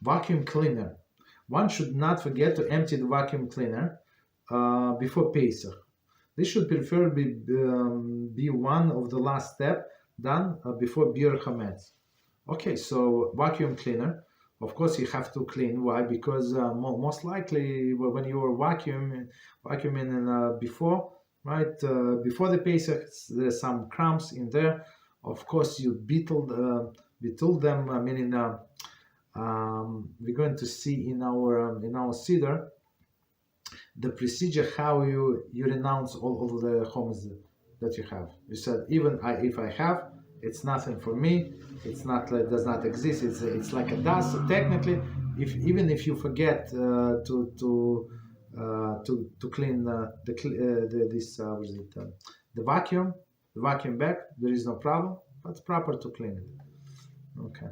Vacuum cleaner. One should not forget to empty the vacuum cleaner before Pesach. This should preferably be one of the last step done before Bir Chametz. Okay, so vacuum cleaner. Of course, you have to clean. Why? Because most likely when you are vacuuming before, right, before the Pesach, there's some crumbs in there. Of course, you beetled them. Meaning, we're going to see in our Seder the procedure how you renounce all of the homes that you have. You said even if I have, it's nothing for me. It's not does not exist. It's like a dust. So technically, even if you forget to clean the vacuum bag, there is no problem. But it's proper to clean it. Okay.